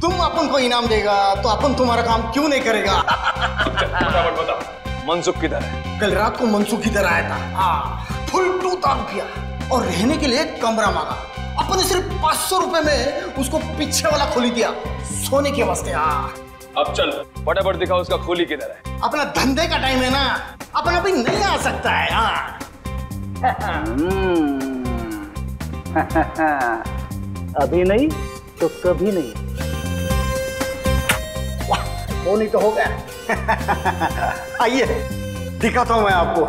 तुम अपन को इनाम देगा तो अपन तुम्हारा काम क्यों नहीं करेगा? फटाफट बता, मनसुख किधर है? कल रात को मनसुख किधर आया था? फुल टूथ आउट किया और रहने के लिए एक कमरा मांगा। अपन ने सिर्फ 500 रुपए में उसको पीछे वाला खोली दिया सोने के वास्ते। अब चल फटाफट दिखा उसका खोली किधर है। अपना धंधे का टाइम है ना, अपन अभी नहीं आ सकता है। हाँ अभी नहीं तो कभी नहीं। वाह, वो नहीं तो हो गया। आइए दिखाता हूं मैं आपको।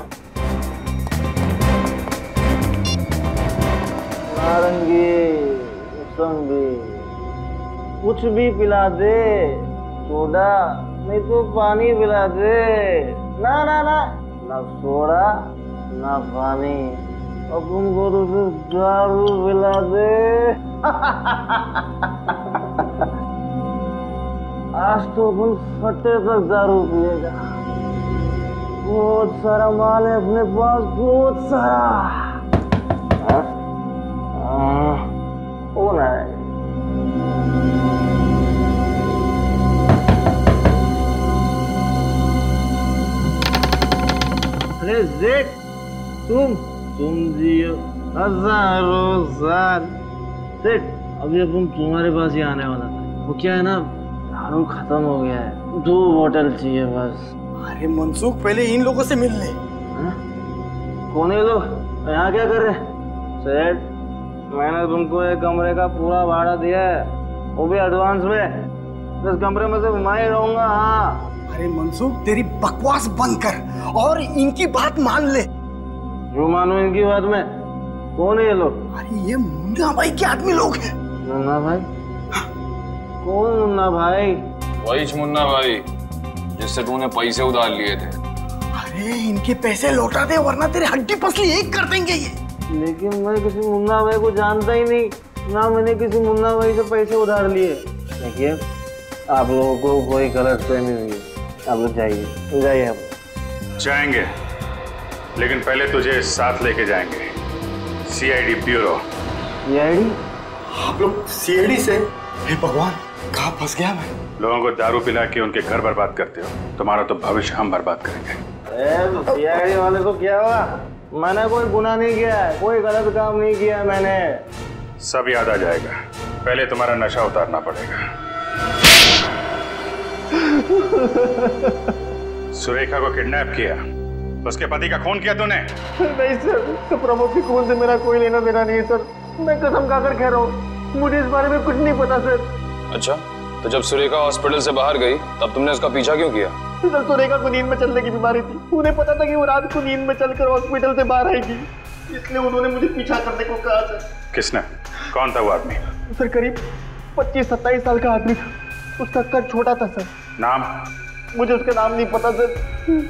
नारंगी, मौसम्बी, कुछ भी पिला दे, सोडा नहीं तो पानी पिला दे। ना ना ना, ना सोडा ना पानी, अब तुमको तो सिर्फ दारू पिला दे। आज तो अपन फटे तक दारू पिएगा। बहुत सारा माल है अपने पास, बहुत सारा। ओ नहीं, अरे जेठ, तुम जियो हजारों साल। सेठ, अभी अपन तुम्हारे पास ही आने वाला था। वो क्या है ना, दारू खत्म हो गया है, 2 बोतल चाहिए बस। अरे मनसुख, पहले इन लोगों से मिल ले। कौन है लोग, यहाँ क्या कर रहे? सेठ, मैंने तुमको एक कमरे का पूरा भाड़ा दिया है, वो भी एडवांस में। इस कमरे में से मैं ही रहूंगा। हाँ। अरे मनसुख, तेरी बकवास बंद कर और इनकी बात मान ले। जो मानो इनकी बात में? कौन है ये लोग? अरे ये मुन्ना भाई के आदमी लोग हैं। मुन्ना भाई? कौन मुन्ना भाई? वही मुन्ना भाई जिससे तूने पैसे उधार लिए थे। अरे इनके पैसे लौटा दे वरना तेरे हड्डी पसली एक कर देंगे ये। लेकिन मैं किसी मुन्ना भाई को जानता ही नहीं, ना मैंने किसी मुन्ना भाई से पैसे उधार लिए। देखिए, आप लोगों को कोई गलतफहमी हुई है, आप लोग जाइए। आप जाएंगे, लेकिन पहले तुझे साथ लेके जाएंगे सीआईडी ब्यूरो। सीआईडी? आप लोग सीआईडी से? हे भगवान, कहाँ फंस गया मैं? लोगों को दारू पिला के उनके घर बर्बाद करते हो, तुम्हारा तो भविष्य हम बर्बाद करेंगे। सीआईडी वाले को क्या हुआ? मैंने कोई गुनाह नहीं किया है, कोई गलत काम नहीं किया मैंने। सब याद आ जाएगा, पहले तुम्हारा नशा उतारना पड़ेगा। सुरेखा को किडनैप किया, उसके पति का खून किया तूने? नहीं सर, तो प्रमोद के खून से मेरा कोई लेना देना नहीं है सर। मैं कसम खाकर कह रहा हूँ, मुझे इस बारे में कुछ नहीं पता सर। अच्छा, तो जब सुरेखा हॉस्पिटल से बाहर गई तब तुमने उसका पीछा क्यों किया? सर, सुरेखा को नींद में चलने की बीमारी थी, उन्हें पता था कि वो रात को नींद में चलकर हॉस्पिटल से बाहर आएगी, इसलिए उन्होंने मुझे पीछा करने को कहा सर। किसने? कौन था वो आदमी? सर, करीब 25-27 साल का आदमी था, उसका कद छोटा था सर। नाम? मुझे उसका नाम नहीं पता सर।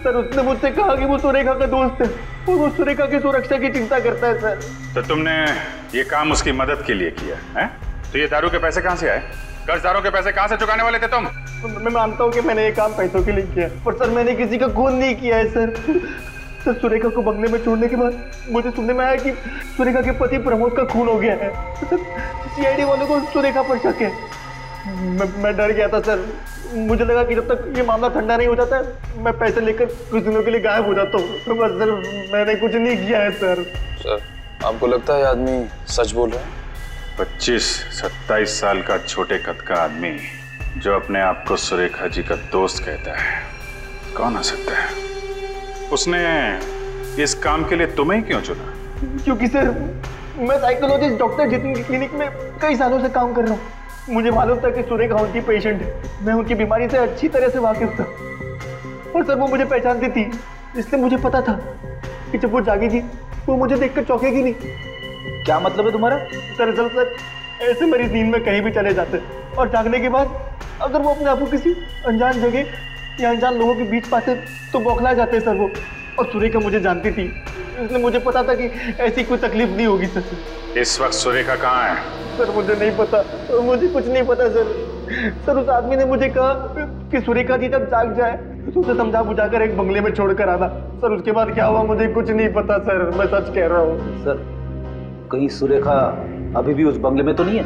सर, उसने मुझसे कहा कि वो सुरेखा का दोस्त है और वो सुरेखा की सुरक्षा की चिंता करता है सर। तो तुमने ये काम उसकी मदद के लिए किया है? तो ये दारू के पैसे कहाँ से आए? कर्जदारों के पैसे कहाँ से चुकाने वाले थे तुम? मैं मानता हूँ कि मैंने ये काम पैसों के लिए किया, पर सर मैंने किसी का खून नहीं किया है सर। सर, सुरेखा को बंगले में छोड़ने के बाद मुझे सुनने में आया कि सुरेखा के पति प्रमोद का खून हो गया है। सर, सीआईडी वालों को सुरेखा पर शक है। मैं डर गया था सर, मुझे लगा कि जब तक ये मामला ठंडा नहीं हो जाता मैं पैसे लेकर कुछ दिनों के लिए गायब हो जाता हूँ। तो बस सर, मैंने कुछ नहीं किया है सर। सर, आपको लगता है आदमी सच बोल रहा है? 25-27 साल का छोटे कद का आदमी जो अपने आप को सुरेखा जी का दोस्त कहता है, कौन हो सकता है? उसने इस काम के लिए तुम्हें क्यों चुना? क्योंकि सर, मैं साइकोलॉजिस्ट डॉक्टर जितिन की क्लिनिक में कई सालों से काम कर रहा हूँ। मुझे मालूम था कि सुरेखा उनकी पेशेंट है, मैं उनकी बीमारी से अच्छी तरह से वाकिफ था और सर वो मुझे पहचानती थी, इसलिए मुझे पता था कि जब वो जागेगी वो मुझे देखकर चौंकेगी नहीं। क्या मतलब है तुम्हारा? दरअसल सर, ऐसे मरीज नींद में कहीं भी चले जाते और जागने के बाद अगर वो अपने आप को किसी अनजान जगह या अनजान लोगों के बीच पाते तो बौखला जाते सर वो। और सुरेखा मुझे जानती थी, इसलिए मुझे पता था कि ऐसी कोई तकलीफ नहीं होगी सर। इस वक्त सुरेखा कहाँ है? सर, मुझे नहीं पता, मुझे कुछ नहीं पता सर। सर, उस आदमी ने मुझे कहा कि सुरेखा जी जब जाग जाए तो उसे समझा बुझाकर एक बंगले में छोड़कर आना। सर, उसके बाद क्या हुआ मुझे कुछ नहीं पता सर, मैं सच कह रहा हूँ। सर, कहीं सुरेखा अभी भी उस बंगले में तो नहीं है?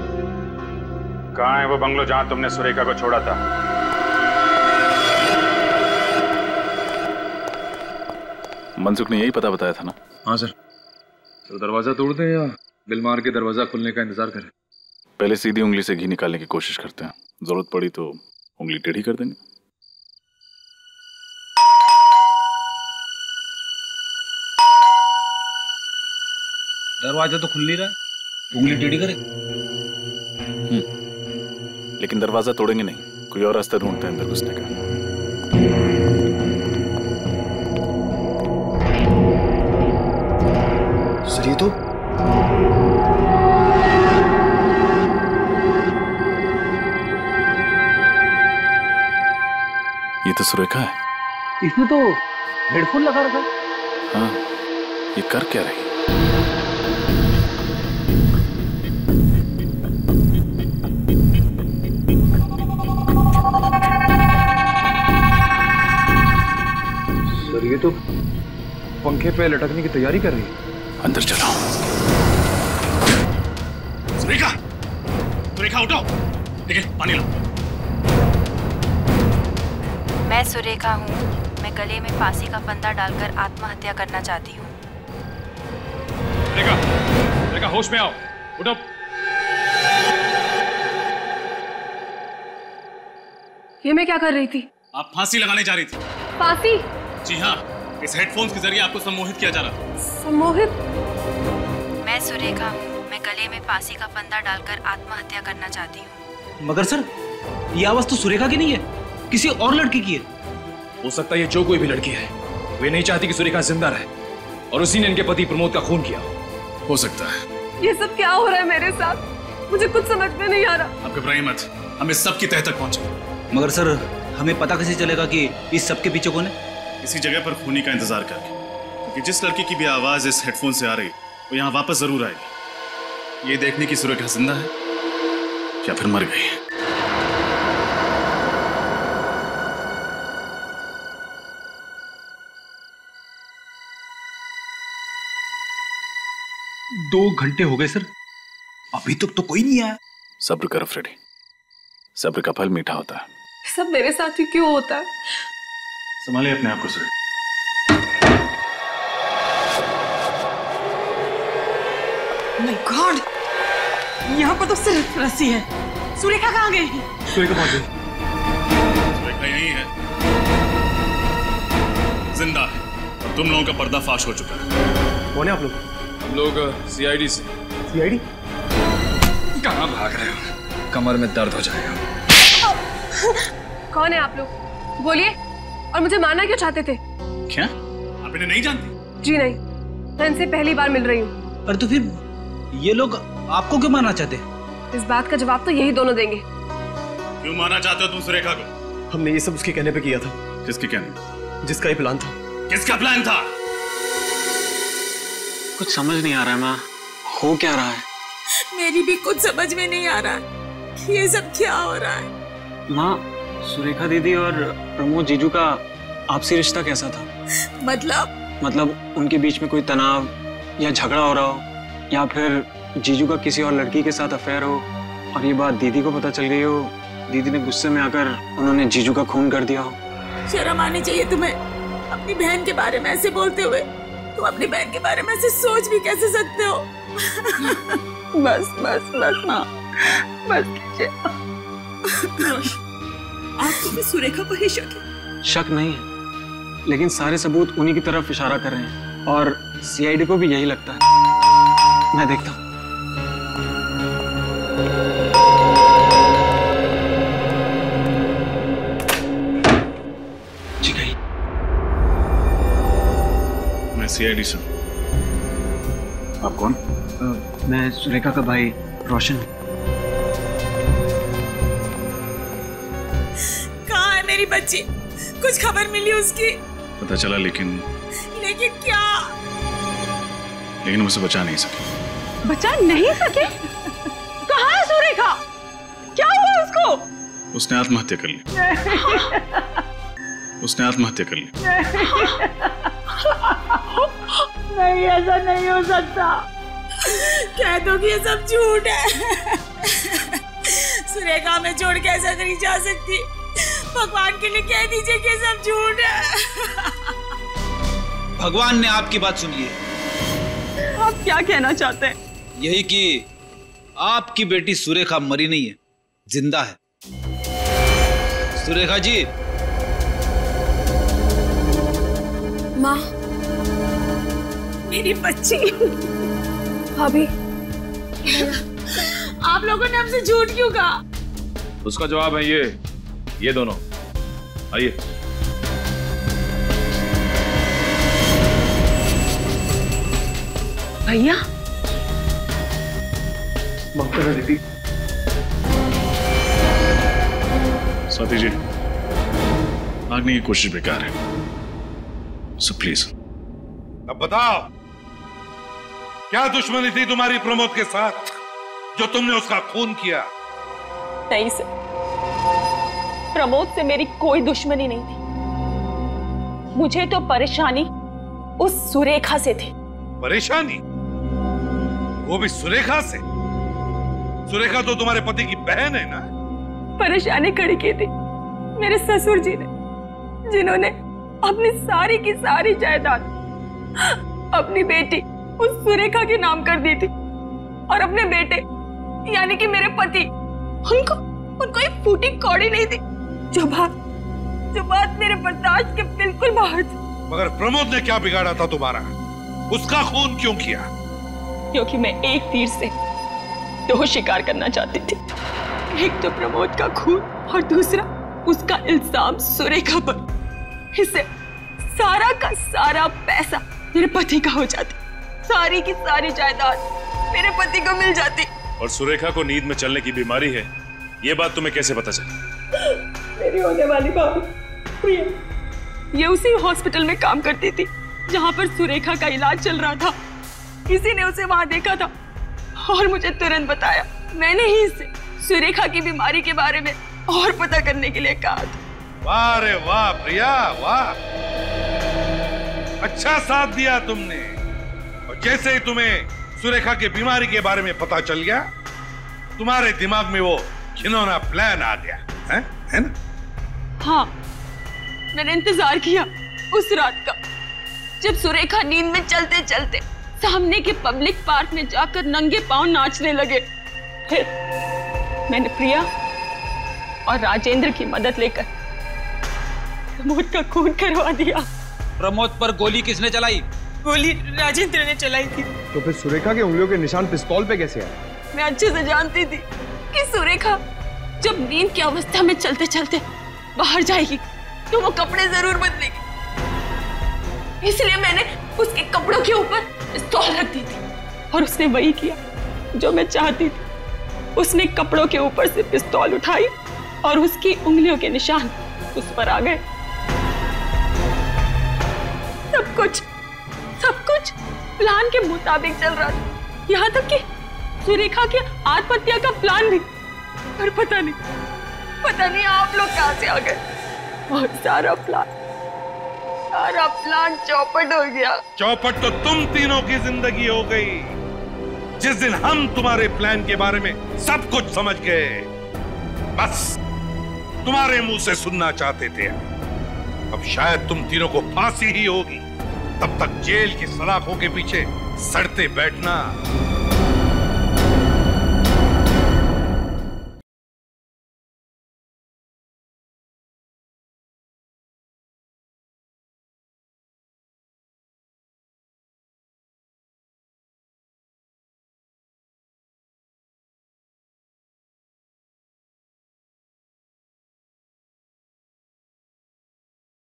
कहाँ है वो बंगलो जहाँ तुमने सुरेखा को छोड़ा था? मनसुख ने यही पता बताया था ना? हाँ सर। तो दरवाजा तोड़ दें या बिल मार के दरवाजा खुलने का इंतजार करें? पहले सीधी उंगली से घी निकालने की कोशिश करते हैं, जरूरत पड़ी तो उंगली टेढ़ी कर देंगे। दरवाजा तो खुल नहीं रहा है, उंगली टेढ़ी करे। लेकिन दरवाजा तोड़ेंगे नहीं, कोई और रास्ता ढूंढते हैं अंदर घुसने का। सर ये तो सुरेखा है। इसने तो हेडफोन लगा रखा। हाँ, ये कर क्या रही? सर ये तो पंखे पे लटकने की तैयारी कर रही है। अंदर चलो। सुरेखा, सुरेखा उठो, देखिए पानी लो। मैं सुरेखा हूँ। मैं गले में फांसी का फंदा डालकर आत्महत्या करना चाहती हूँ। सुरेखा, सुरेखा होश में आओ, उठो। ये मैं क्या कर रही थी? आप फांसी लगाने जा रही थी। फांसी? जी हाँ, इस हेडफोन्स के जरिए आपको सम्मोहित किया जा रहा था। सम्मोहित? मैं सुरेखा हूँ। मैं गले में फांसी का फंदा डालकर आत्महत्या करना चाहती हूँ। मगर सर, ये आवाज तो सुरेखा की नहीं है, किसी और लड़की की है। हो सकता है ये जो कोई भी लड़की है, वे नहीं चाहती कि सुरेखा जिंदा रहे और उसी ने इनके पति प्रमोद का खून किया। हो सकता है। ये सब क्या हो रहा है मेरे साथ? मुझे कुछ समझ में नहीं आ रहा। आप घबराइए मत, हम इस सब की तह तक पहुंचे। मगर सर, हमें पता कैसे चलेगा कि इस सब के पीछे कौन है? इसी जगह पर खूनी का इंतजार करके, क्योंकि जिस लड़की की भी आवाज इस हेडफोन से आ रही वो यहाँ वापस जरूर आएगी। ये देखने की सुरेखा जिंदा है या फिर मर गई है। 2 घंटे हो गए सर, अभी तक तो कोई नहीं आया। सब्र करो फ्रेडी, सब्र का फल मीठा होता है। सब मेरे साथ ही क्यों होता है? संभालिए अपने आप को सुरेखा। माय गॉड, यहाँ पर तो सिर्फ रस्सी है। सुरेखा कहाँ गई? सुरेखा पहुंच गई। सुरेखा यही है, जिंदा है और तुम लोगों का पर्दाफाश हो चुका है। कौन है आप लोग? हम लोग सीआईडी से। सीआईडी? कहाँ भाग रहे हो? कमर में दर्द हो जाएगा। कौन है आप लोग? बोलिए। और मुझे मारना क्यों चाहते थे? क्या आप इन्हें नहीं जानती? जी नहीं, मैं इनसे पहली बार मिल रही हूँ। पर तो फिर ये लोग आपको क्यों मारना चाहते? इस बात का जवाब तो यही दोनों देंगे। क्यों मारना चाहते हो तुम सुरेखा को? हमने ये सब उसके कहने पे किया था। किसके कहने? जिसका ये प्लान था। किसका प्लान था? कुछ समझ नहीं आ रहा है माँ, हो क्या रहा है? मेरी भी कुछ समझ में नहीं आ रहा है, ये सब क्या हो रहा है? माँ, सुरेखा दीदी और प्रमोद जीजू का आपसी रिश्ता कैसा था? मतलब उनके बीच में कोई तनाव या झगड़ा हो रहा हो, या फिर जीजू का किसी और लड़की के साथ अफेयर हो और ये बात दीदी को पता चल गई हो, दीदी ने गुस्से में आकर उन्होंने जीजू का खून कर दिया हो। शर्म आनी चाहिए तुम्हें अपनी बहन के बारे में ऐसे बोलते हुए। तुम अपनी बहन के बारे में ऐसे सोच भी कैसे सकते हो? बस बस बस माँ, बस कीजिए। आपको भी सुरेखा पर ही शक है? शक नहीं है, लेकिन सारे सबूत उन्हीं की तरफ इशारा कर रहे हैं और सीआईडी को भी यही लगता है। मैं देखता हूँ। जी गई। मैं सीआईडी से हूँ। आप कौन? मैं सुरेखा का भाई रोशन हूँ। कहाँ है मेरी बच्ची? कुछ खबर मिली उसकी? पता चला, लेकिन क्या? लेकिन उसे बचा नहीं सके। बचा नहीं सके? कहाँ है सुरेखा? क्या हुआ उसको? उसने आत्महत्या कर ली। उसने आत्महत्या कर ली। नहीं, ऐसा नहीं हो सकता। कह दो कि ये सब झूठ है। सुरेखा में छोड़ के ऐसा नहीं जा सकती। भगवान के लिए कह दीजिए कि ये सब झूठ है। भगवान ने आपकी बात सुन ली है। आप क्या कहना चाहते हैं? यही कि आपकी बेटी सुरेखा मरी नहीं है, जिंदा है। सुरेखा जी। माँ, मेरी बच्ची। भाभी, आप लोगों ने हमसे झूठ क्यों कहा? उसका जवाब है ये दोनों। आइए। भैया, माफ करना दीदी। स्वाति जी, भागने की कोशिश बेकार है, सो प्लीज अब बताओ, क्या दुश्मनी थी तुम्हारी प्रमोद के साथ जो तुमने उसका खून किया? नहीं सर, प्रमोद से मेरी कोई दुश्मनी नहीं थी। मुझे तो परेशानी उस सुरेखा से थी। परेशानी? वो भी सुरेखा से? सुरेखा तो तुम्हारे पति की बहन है ना? परेशानी खड़ी की थी मेरे ससुर जी ने, जिन्होंने अपनी सारी की सारी जायदाद अपनी बेटी उस सुरेखा के नाम कर दी थी, और अपने बेटे यानी कि मेरे पति, उनको एक फूटी कौड़ी नहीं थी। जो बात मेरे बर्दाश्त के बिल्कुल बाहर थी। मगर प्रमोद ने क्या बिगाड़ा था तुम्हारा? उसका खून क्यों किया? क्योंकि मैं एक तीर से दो शिकार करना चाहती थी। एक तो प्रमोद का खून और दूसरा उसका इल्जाम सुरेखा पर। इससे सारा का सारा पैसा मेरे पति का हो जाती, सारी की सारी जायदाद मेरे पति को मिल जाती। और सुरेखा को नींद में चलने की बीमारी है, ये बात तुम्हें कैसे पता चली? मेरी होने वाली भाभी प्रिया, ये उसी हॉस्पिटल में काम करती थी जहां पर सुरेखा का इलाज चल रहा था। किसी ने उसे वहां देखा था और मुझे तुरंत बताया। मैंने ही इससे सुरेखा की बीमारी के बारे में और पता करने के लिए कहा था। वाह रे वाह प्रिया, वाह, अच्छा साथ दिया तुमने। और जैसे ही तुम्हें सुरेखा की बीमारी के बारे में पता चल गया, तुम्हारे दिमाग में वो घिनौना प्लान आ गया है ना? हाँ, मैंने इंतजार किया उस रात का, जब सुरेखा नींद में चलते चलते सामने के पब्लिक पार्क में जाकर नंगे पांव नाचने लगे। फिर मैंने प्रिया और राजेंद्र की मदद लेकर प्रमोद का खून करवा दिया। प्रमोद पर गोली किसने चलाई? गोली राजेंद्र ने चलाई थी। तो फिर सुरेखा के उंगलियों के निशान पिस्तौल पे कैसे आए? मैं अच्छे से जानती थी कि सुरेखा जब नींद की अवस्था में चलते चलते बाहर जाएगी तो वो कपड़े जरूर बदलेगी, इसलिए मैंने उसके कपड़ों के ऊपर पिस्तौल रख दी थी। और उसने वही किया जो मैं चाहती थी। उसने कपड़ों के ऊपर से पिस्तौल उठाई और उसकी उंगलियों के निशान उस पर आ गए। सब कुछ प्लान के मुताबिक चल रहा था, यहाँ तक कि सुरेखा के आत्महत्या का प्लान भी। पर पता नहीं आप लोग कहाँ से आ गए और सारा प्लान चौपट हो गया। चौपट तो तुम तीनों की जिंदगी हो गई। जिस दिन हम तुम्हारे प्लान के बारे में सब कुछ समझ गए, बस तुम्हारे मुंह से सुनना चाहते थे। अब शायद तुम तीनों को फांसी ही होगी। तब तक जेल की सलाखों के पीछे सड़ते बैठना